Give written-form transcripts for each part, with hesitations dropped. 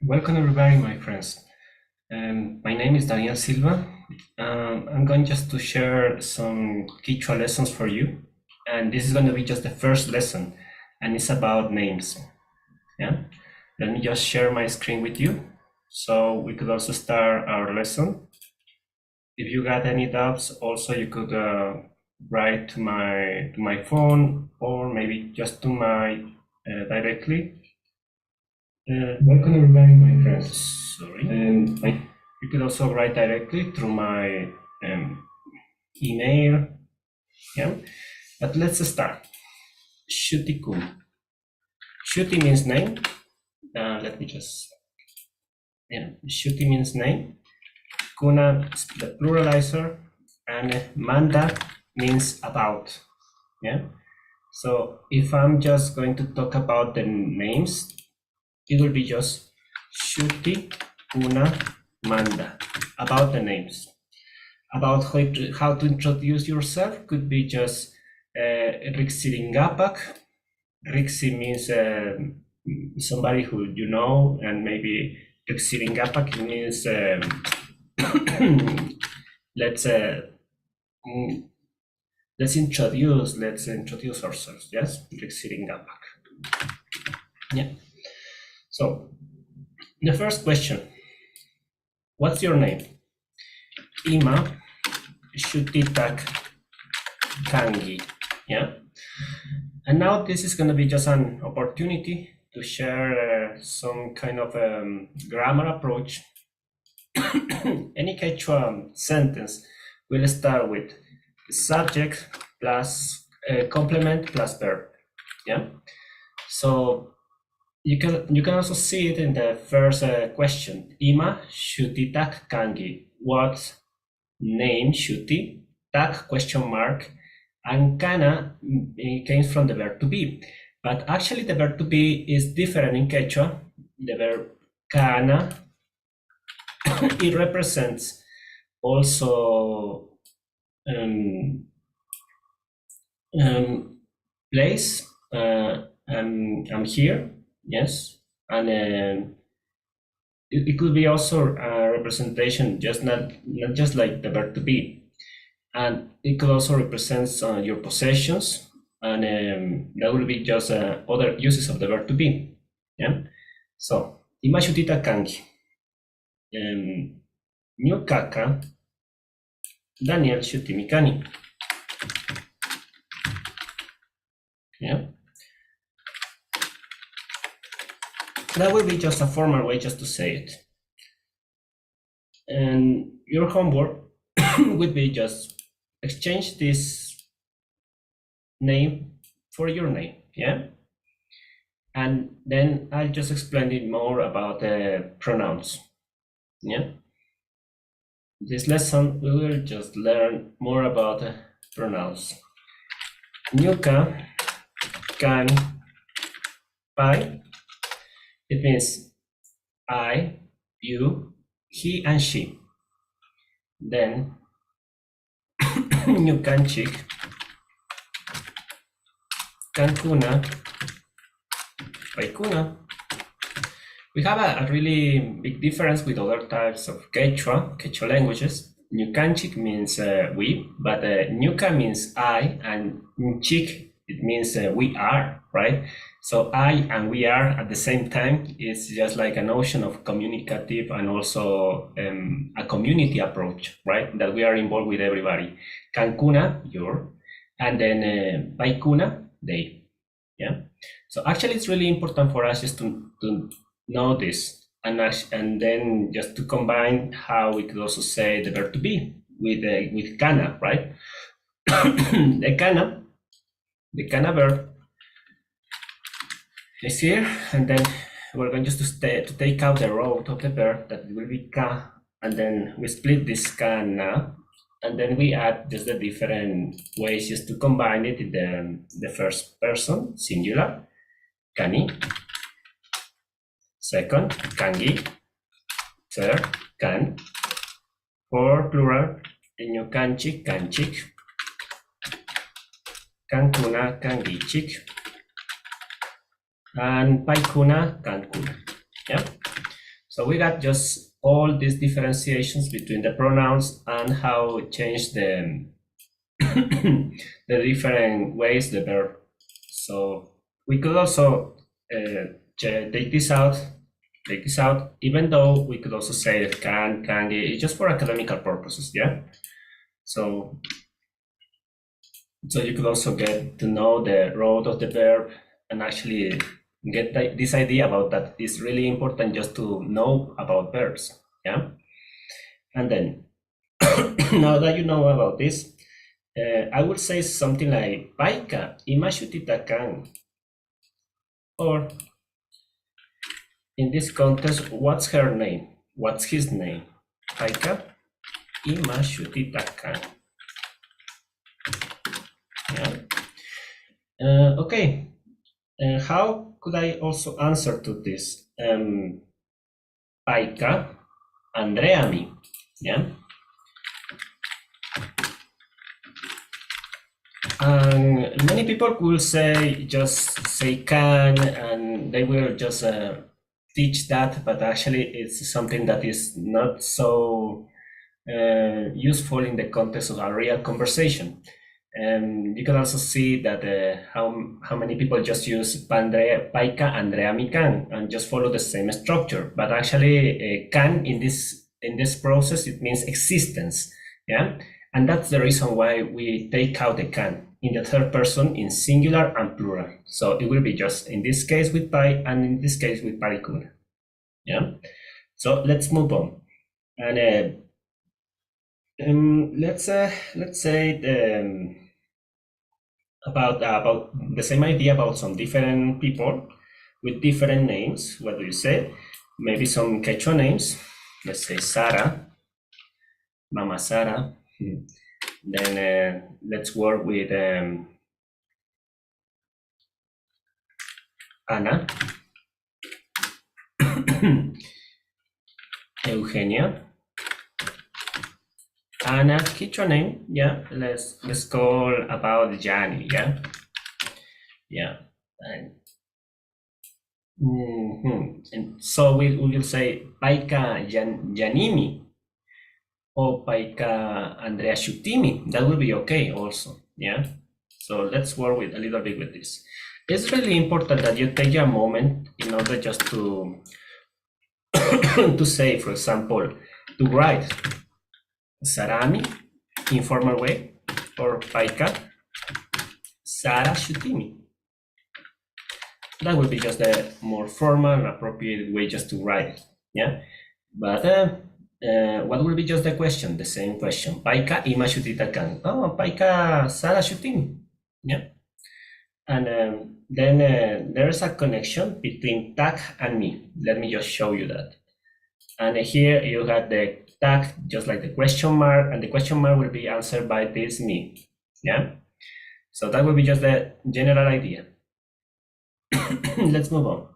Welcome everybody, my friends. My name is Daniel Silva. I'm going just to share some Kichwa lessons for you. And this is going to be just the first lesson, and it's about names. Yeah. Let me just share my screen with you so we could also start our lesson. If you got any doubts, also you could write to my phone or maybe just to my directly. Welcome everybody, my friends. Sorry. You could also write directly through my email. Yeah. But let's start. Shuti-kun. Shuti means name. Let me just. Shuti means name. Kuna is the pluralizer, and manda means about. Yeah. So if I'm just going to talk about the names, it will be just Shuti, Kuna, Manda, about the names. About how to introduce yourself could be just Rixiringapak. Rixi means somebody who you know, and maybe Rixiringapak means let's introduce ourselves. Yes, Rixiringapak. Yeah. So the first question, what's your name? Ima Shutitak Kangi. Yeah. And now this is going to be just an opportunity to share some kind of grammar approach. Any Quechua sentence will start with subject plus complement plus verb. Yeah. So you can also see it in the first question. Ima Shutitak Kangi. What name Shuti? Tak question mark. And kana came from the verb to be. But actually the verb to be is different in Quechua. The verb kana, it represents also place. I'm here, yes. And it could be also a representation, just not just like the verb to be. And it could also represent your possessions, and that will be just other uses of the verb to be. Yeah. So, imashutita kangi. New kaka. Daniel shutimikani. Yeah. That will be just a formal way just to say it. And your homework would be just exchange this name for your name, yeah? And then I'll just explain it more about the pronouns, yeah? This lesson, we will just learn more about pronouns. Nyuka, can, pai. It means I, you, he, and she. Then, nyukanchik, kankuna, paikuna. We have a really big difference with other types of Quechua languages. Nyukanchik means we, but nyuka means I, and nchik, it means we are, right? So I and we are at the same time is just like a notion of communicative and also a community approach, right? That we are involved with everybody. Kankuna, your, and then paikuna, they, yeah? So actually it's really important for us just to know this, and then just to combine how we could also say the verb to be with kana, right? the kana verb is here, and then we're going just to take out the root of the verb that will be ka, and then we split this kana, and then we add just the different ways just to combine it in the first person singular, kani. Second, kangi. Third, kan. For plural, nyukanchik, kanchik. Kankuna, kangichik. And paikuna, kankuna. Yeah. So we got just all these differentiations between the pronouns and how it changed the the different ways the verb. So we could also take this out, even though we could also say that can, it's just for academical purposes, yeah? So you could also get to know the root of the verb and actually get this idea about that it's really important just to know about verbs, yeah? And then, now that you know about this, I would say something like, Paika, imashutitakan. Or, in this context, what's her name? What's his name? Paika, imashutitakan. Yeah. Okay. How could I also answer to this? Paika, Andreami. Yeah. And many people will say, just say can, and they will just teach that, but actually it's something that is not so useful in the context of a real conversation. You can also see that how many people just use paika, Andreami can, and just follow the same structure. But actually, can in this process, it means existence. Yeah, and that's the reason why we take out the can in the third person in singular and plural. So it will be just in this case with pai and in this case with parikuna. Yeah. So let's move on. And let's say about the same idea about some different people with different names. What do you say? Maybe some Quechua names. Let's say Sara, Mama Sara. Then let's work with Ana, Eugenia. Ana, Quechua name, yeah. Let's call about Jani, yeah, yeah. And so we will say Paika Janimi or Paika Andrea Shutimi. That will be okay also, yeah. So let's work with a little bit with this. It's really important that you take a moment in order just to to say, for example, to write Sarami, informal way, or Paika, Sara Shutimi. That would be just a more formal and appropriate way just to write it, yeah? But what will be just the question, the same question? Paika ima shutitakan. Oh, Paika Sara Shutimi, yeah? And then there's a connection between tag and me. Let me just show you that. And here you got the tag, just like the question mark, and the question mark will be answered by this me, yeah? So that will be just the general idea. Let's move on.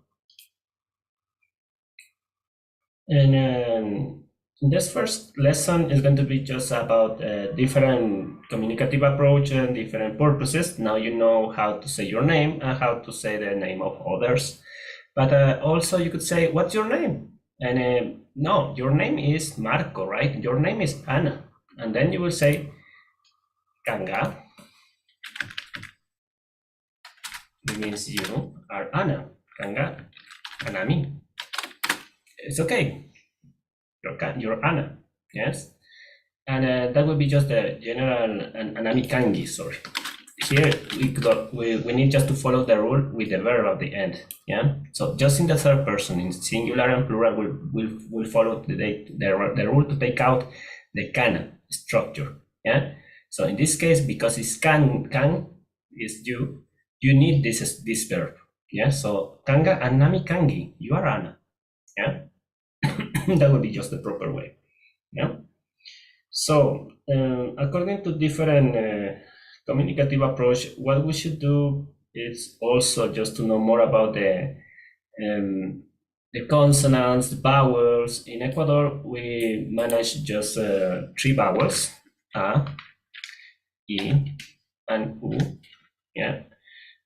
And this first lesson is going to be just about different communicative approach and different purposes. Now you know how to say your name and how to say the name of others. But also you could say, what's your name? And no, your name is Marco, right? Your name is Ana. And then you will say, Kanga. It means you are Ana. Kanga, Anami. It's okay. You're Ana, yes? And that would be just the general Anami Kangi, sorry. Here we need just to follow the rule with the verb at the end, yeah? So just in the third person, in singular and plural, we'll follow the rule to take out the kana structure, yeah? So in this case, because it's kan is you need this verb, yeah? So kanga anami kangi, you are Ana, yeah? That would be just the proper way, yeah? So according to different communicative approach, what we should do is also just to know more about the consonants, the vowels. In Ecuador, we manage just 3 vowels, A, I, and U, yeah.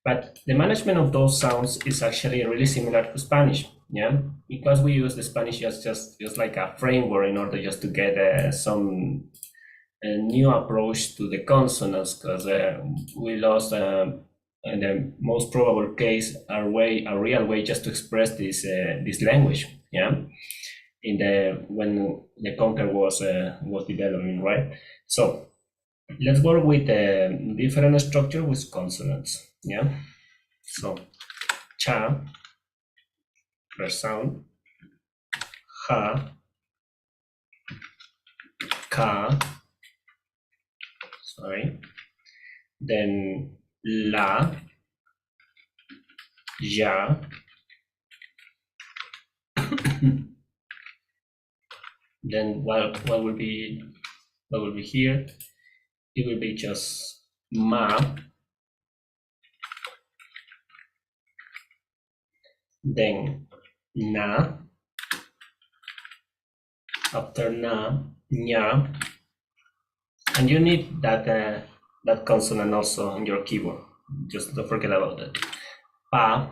But the management of those sounds is actually really similar to Spanish. yeah, because we use the Spanish just like a framework in order just to get some new approach to the consonants, because we lost in the most probable case a real way just to express this language, yeah, in the when the conquer was developing, right? So let's work with a different structure with consonants, yeah. So cha, first sound, ha, ka, sorry, then la, ja, then what will be here? It will be just ma, then na, after na, nya, and you need that consonant also on your keyboard. Just don't forget about that. Pa,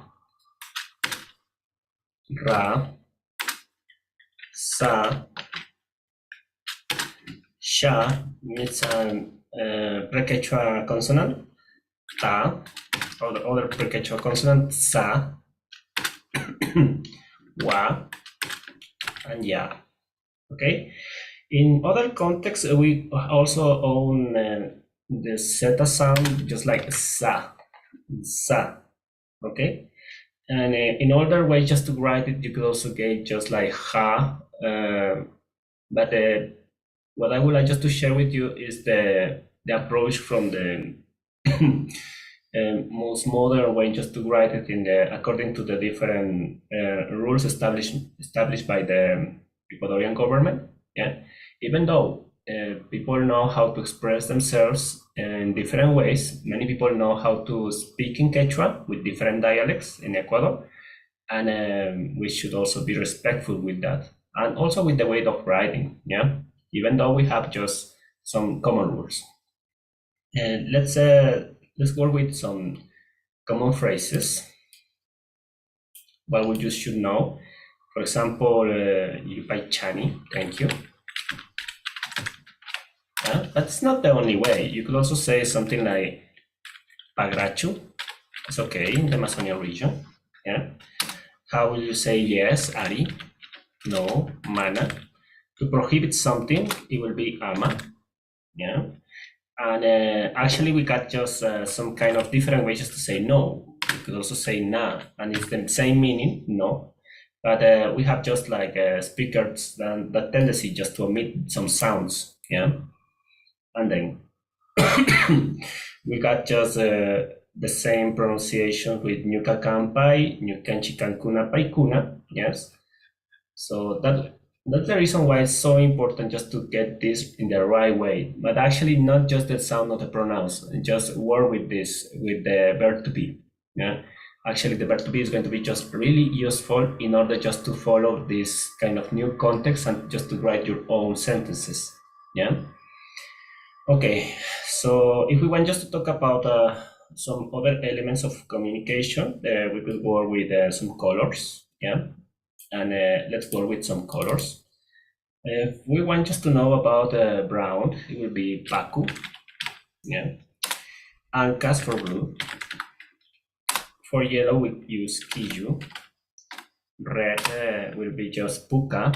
ra, sa, sha, it's a pre-Quechua consonant. Ta, or the other pre-Quechua consonant. Sa, wa, and ya. Okay. In other contexts, we also own the zeta sound, just like sa, sa. Okay. And in other way, just to write it, you could also get just like ha. But what I would like just to share with you is the approach from the most modern way just to write it in the according to the different rules established by the Ecuadorian government. Yeah, even though people know how to express themselves in different ways, many people know how to speak in Quechua with different dialects in Ecuador, and we should also be respectful with that, and also with the way of writing. Yeah, even though we have just some common rules. And let's work with some common phrases. What we just should know. For example, you buy chani, thank you. That's not the only way. You could also say something like pagrachu. It's okay in the Amazonian region. Yeah. How will you say yes, Ari? No, mana. To prohibit something, it will be ama. Yeah. And actually, we got just some kind of different ways to say no. You could also say na, and it's the same meaning, no. But we have just like speakers that tendency just to omit some sounds, yeah. And then we got just the same pronunciation with Nyuka Kampai, Nyukanchi Kankuna Paikuna, yes. So that's the reason why it's so important just to get this in the right way, but actually not just the sound of the pronouns, just work with this, with the verb to be, yeah. Actually, the verb to be is going to be just really useful in order just to follow this kind of new context and just to write your own sentences, yeah. Okay, so if we want just to talk about some other elements of communication, we could work with some colors, yeah, and let's work with some colors. If we want just to know about brown, it will be paku, yeah, ancas for blue. For yellow, we use kiju. Red will be just puka.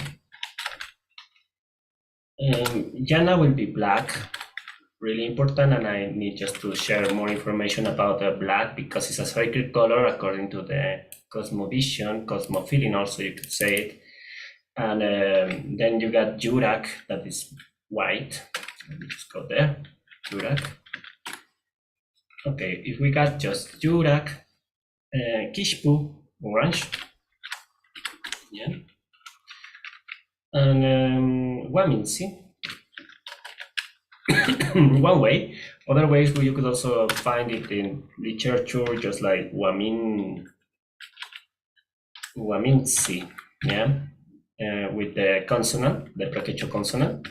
Jana will be black. Really important, and I need just to share more information about the black because it's a sacred color according to the cosmovision, cosmofeeling also you could say it. And then you got Jurak, that is white. Let me just go there, Jurak. Okay, if we got just Jurak, Kishpu, orange, yeah, and Waminsi. One way. Other ways where you could also find it in literature, just like Waminsi, yeah, with the consonant, the pre-Quechua consonant.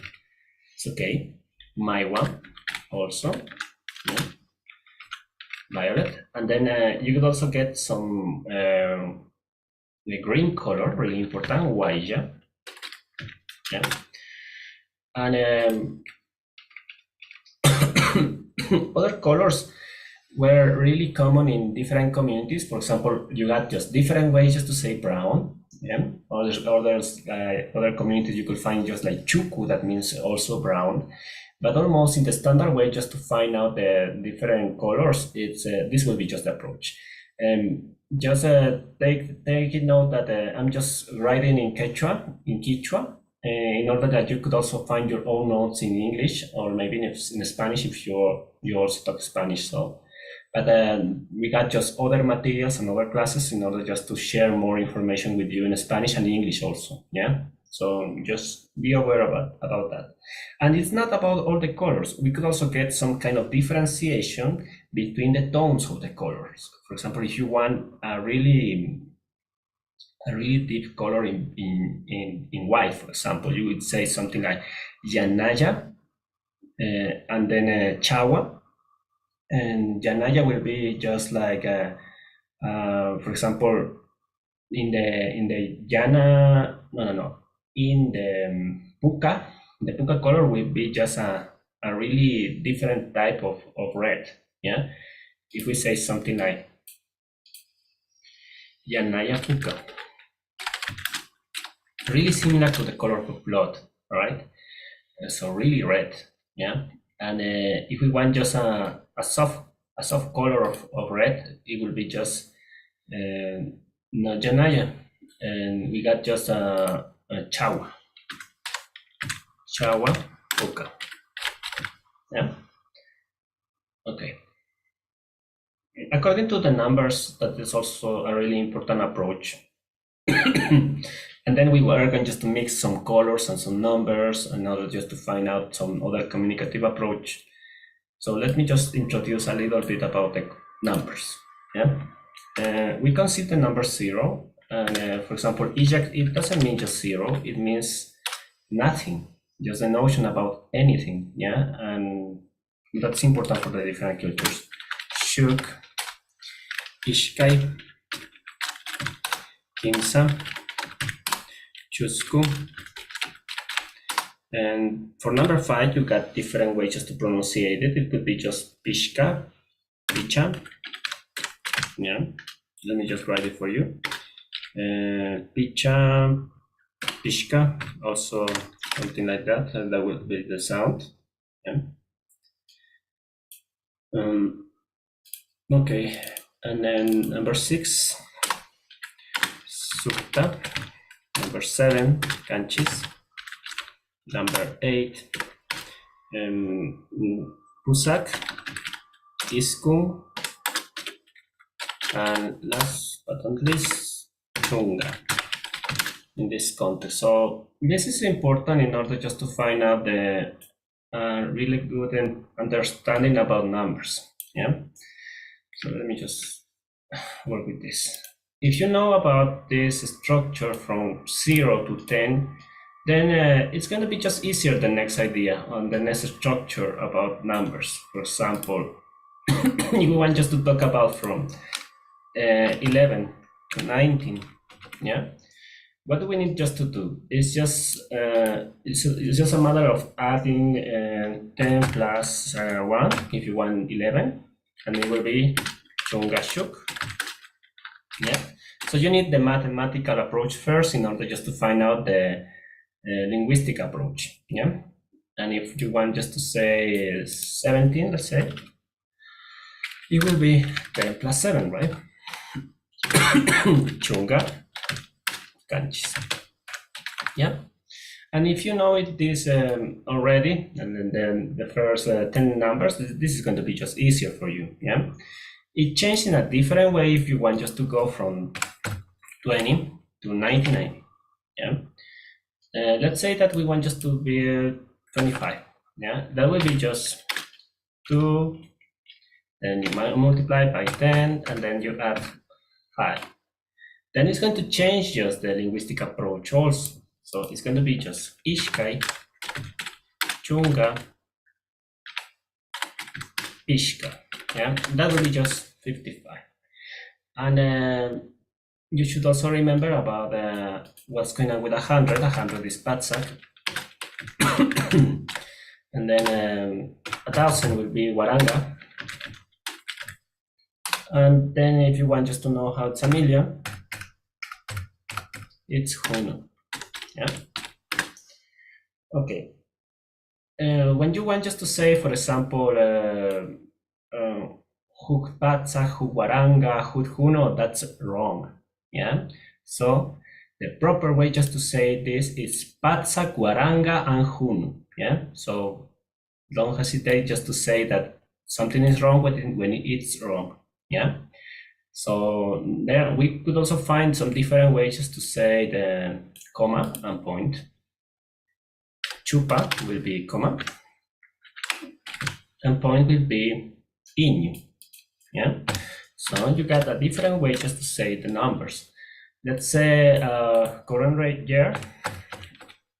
It's okay. Maiwa, also, yeah. Violet, and then you could also get some the green color, really important, huaya. Yeah. And other colors were really common in different communities. For example, you got just different ways just to say brown. Yeah. Other communities you could find just like chuku, that means also brown. But almost in the standard way, just to find out the different colors, it's this will be just the approach. Just take note that I'm just writing in Kichwa, in order that you could also find your own notes in English or maybe in Spanish if you also talk Spanish. So, but we got just other materials and other classes in order just to share more information with you in Spanish and English also. Yeah. So just be aware about that. And it's not about all the colors. We could also get some kind of differentiation between the tones of the colors. For example, if you want a really deep color in white, for example, you would say something like Yanaya, and then Chawa. And Yanaya will be just like, for example, in the Yana, no, in the puka color will be just a really different type of red. Yeah, if we say something like Yanaya puka, really similar to the color of blood, right? So really red. Yeah, and if we want just a soft color of red, it will be just no Janaya, and we got just a Chawa Puka. Yeah. Okay. According to the numbers, that is also a really important approach. And then we were going just to mix some colors and some numbers in order just to find out some other communicative approach. So let me just introduce a little bit about the numbers. Yeah. We can see the number 0. And for example, it doesn't mean just 0. It means nothing, just a notion about anything. Yeah. And that's important for the different cultures. Shuk, Ishkai, Kimsa, Chusku. And for number 5, you got different ways just to pronounce it. It could be just Pishka, Picha. Yeah, let me just write it for you. Picha, Pishka, also something like that. And that will be the sound. Yeah. Okay, and then number 6, Sukta. Number 7, Kanchis. Number 8, Pusak, Isku, and last but not least, Chunga in this context. So this is important in order just to find out the really good understanding about numbers. Yeah. So let me just work with this. If you know about this structure from 0 to 10, then it's going to be just easier the next idea on the next structure about numbers. For example, you want just to talk about from 11 to 19. Yeah. What do we need just to do? It's just it's just a matter of adding 10 plus 1 if you want 11, and it will be Chungashuk. Yeah. So you need the mathematical approach first in order just to find out the linguistic approach. Yeah. And if you want just to say 17, let's say, it will be 10 plus 7, right? Chunga, Kanchis. Yeah. And if you know this already, and then the first 10 numbers, this is going to be just easier for you. Yeah. It changed in a different way if you want just to go from 20 to 99. Yeah. Let's say that we want just to be 25. Yeah, that will be just 2, then you multiply by 10, and then you add 5. Then it's going to change just the linguistic approach also. So it's going to be just Ishkai, Chunga, Pishka. Yeah, that will be just 55. And you should also remember about what's going on with 100. 100 is Patsak. And then 1,000 will be Waranga. And then if you want just to know how it's a million, it's Huno. Yeah. Okay. When you want just to say, for example, Hukpatsa, Hukwaranga, Huthuno, that's wrong. Yeah. So the proper way just to say this is Patsa, Guaranga, and Huno. Yeah. So don't hesitate just to say that something is wrong when it's wrong. Yeah. So there we could also find some different ways just to say the comma and point. Chupa will be comma, and point will be inu. Yeah. So you got a different way just to say the numbers. Let's say current rate year.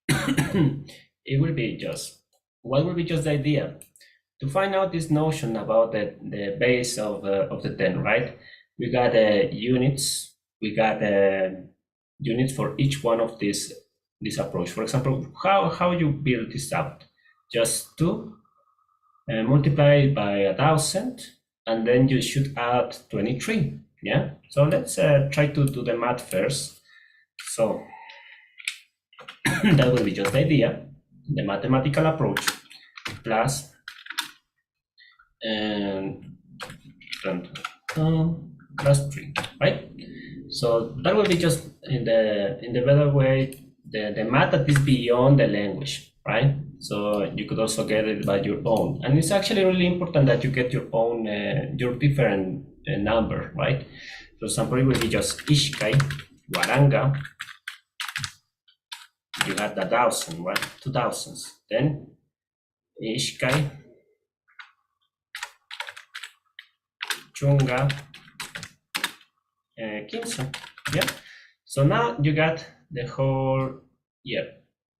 It will be just, what will be just the idea? To find out this notion about the base of the 10, right? We got units. We got units for each one of this approach. For example, how you build this out? Just 2 multiplied by 1,000, and then you should add 23. Yeah. So let's try to do the math first. So that will be just the idea, the mathematical approach plus plus 3, right? So that will be just in the better way, the math that is beyond the language, right? So you could also get it by your own, and it's actually really important that you get your own your different number, right? For example, it will be just Ishkai, Waranga. You have the 1,000, right? 2,000s. Then Ishkai, Chunga, Kimsa. Yeah. So now you got the whole year,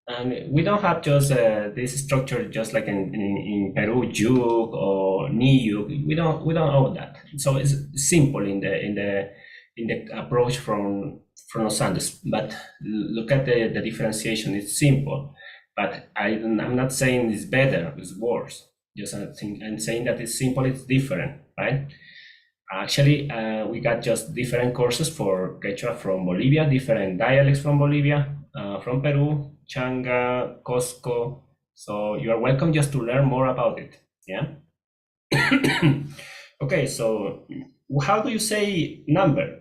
and we don't have just this structure just like in Peru, Yug or Niyug. We don't know that. So it's simple in the approach from Los Andes. But look at the differentiation. It's simple, but I'm not saying it's better. It's worse. Just I'm saying that it's simple. It's different, right? Actually, we got just different courses for Quechua from Bolivia, different dialects from Bolivia, from Peru, Changa, Cosco. So you are welcome just to learn more about it. Yeah. Okay, so how do you say number?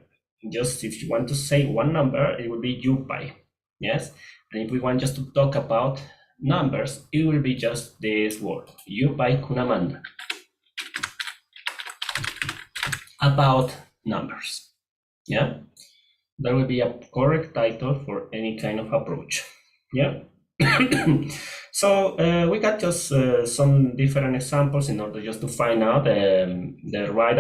Just if you want to say one number, it will be Yupai. Yes. And if we want just to talk about numbers, it will be just this word, Yupai Kunamanda. About numbers. Yeah, that will be a correct title for any kind of approach. Yeah. So we got just some different examples in order just to find out the right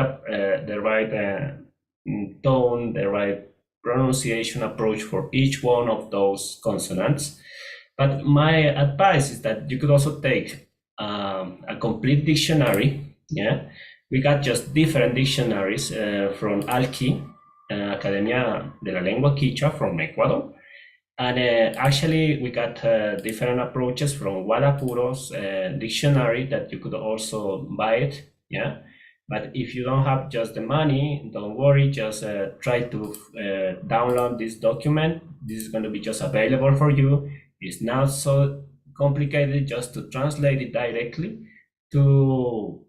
tone, the right pronunciation approach for each one of those consonants. But my advice is that you could also take a complete dictionary. Yeah. We got just different dictionaries from Alki, Academia de la Lengua Kichwa from Ecuador. And actually, we got different approaches from Walapuro's dictionary that you could also buy it. Yeah. But if you don't have just the money, don't worry, just try to download this document. This is going to be just available for you. It's not so complicated just to translate it directly to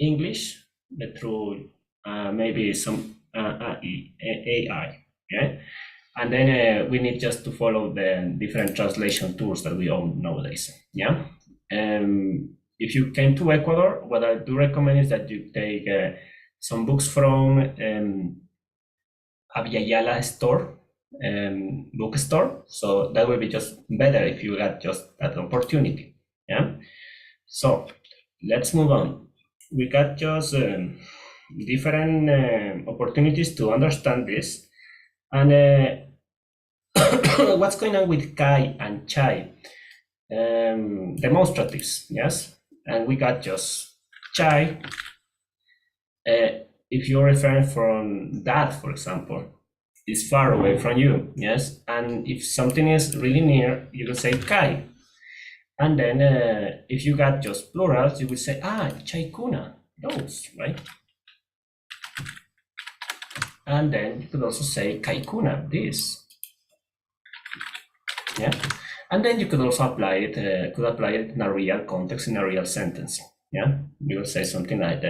English through maybe some AI, okay? And then we need just to follow the different translation tools that we own nowadays, yeah? If you came to Ecuador, what I do recommend is that you take some books from Aviala store, bookstore. So that will be just better if you got just that opportunity, yeah? So let's move on. We got just different opportunities to understand this. And what's going on with Kai and Chai? Demonstratives, yes? And we got just Chai. If you're referring from that, for example, is far away from you, yes? And if something is really near, you will say kai. And then if you got just plurals, you will say, chaikuna, those, right? And then you could also say kaikuna, this. Yeah. And then you could also apply it, in a real context, in a real sentence. Yeah. You will say something like,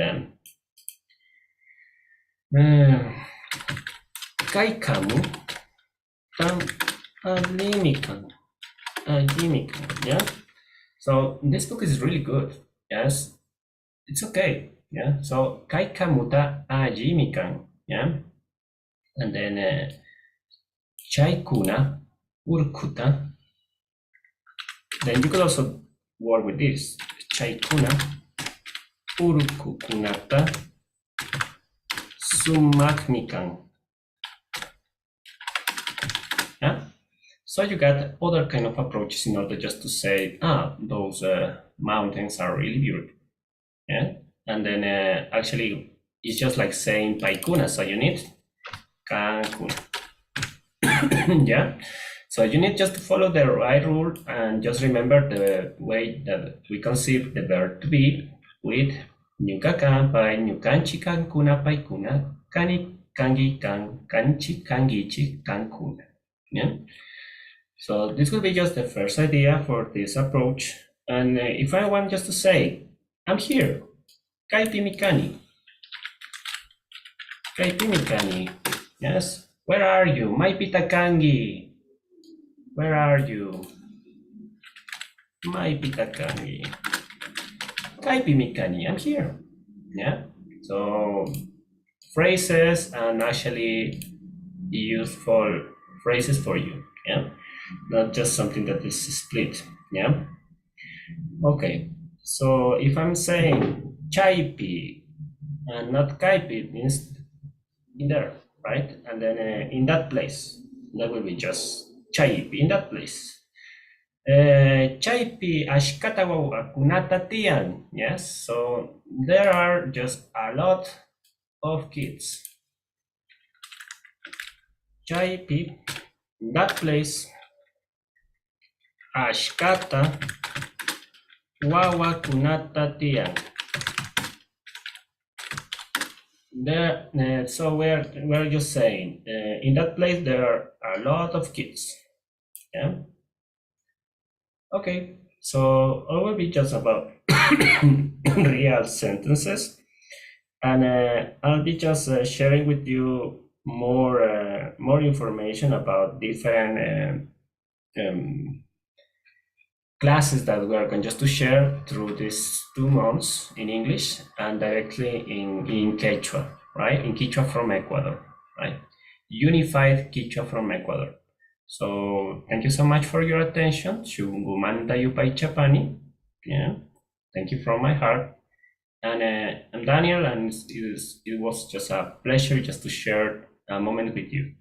kai kamu tam alimikan. Yeah. So this book is really good. Yes. It's okay. Yeah. So kai kamuta ajimikan. Yeah. And then chaikuna urkuta. Then you could also work with this. Chaikuna urkukunata sumaknikan. Yeah. So you got other kind of approaches in order just to say, those mountains are really beautiful. Yeah. And then actually it's just like saying paikuna. So you need Cancun. Yeah. So you need just to follow the right rule and just remember the way that we conceive the verb to be with nyuka kampai, nyukanchi kankuna paikuna, kani kangi kan, kanchi kangichi kankuna. Yeah. So this will be just the first idea for this approach. And if I want just to say, I'm here, kaipi mikani. Kaipi mikani. Yes. Where are you? Mai pitakangi. Where are you? Mai pitakangi. Kaipi mikani. I'm here. Yeah. So phrases and actually useful phrases for you. Yeah. Not just something that is split. Yeah. Okay. So if I'm saying chaipi and not kaipi, it means in there, right? And then in that place, that will be just chaipi in that place. Chaipi ashkata wa kunata tian. Yes, so there are just a lot of kids. Chaipi, in that place, ashkata wa kunata tian. There, so we're just saying in that place there are a lot of kids. Yeah. Okay, so it will be just about real sentences, and I'll be just sharing with you more information about different classes that we are going just to share through these 2 months in English and directly in Quechua, right? In Kichwa from Ecuador, right? Unified Kichwa from Ecuador. So thank you so much for your attention. Chungumanda yupai chapani. Yeah, thank you from my heart. And I'm Daniel, and it was just a pleasure just to share a moment with you.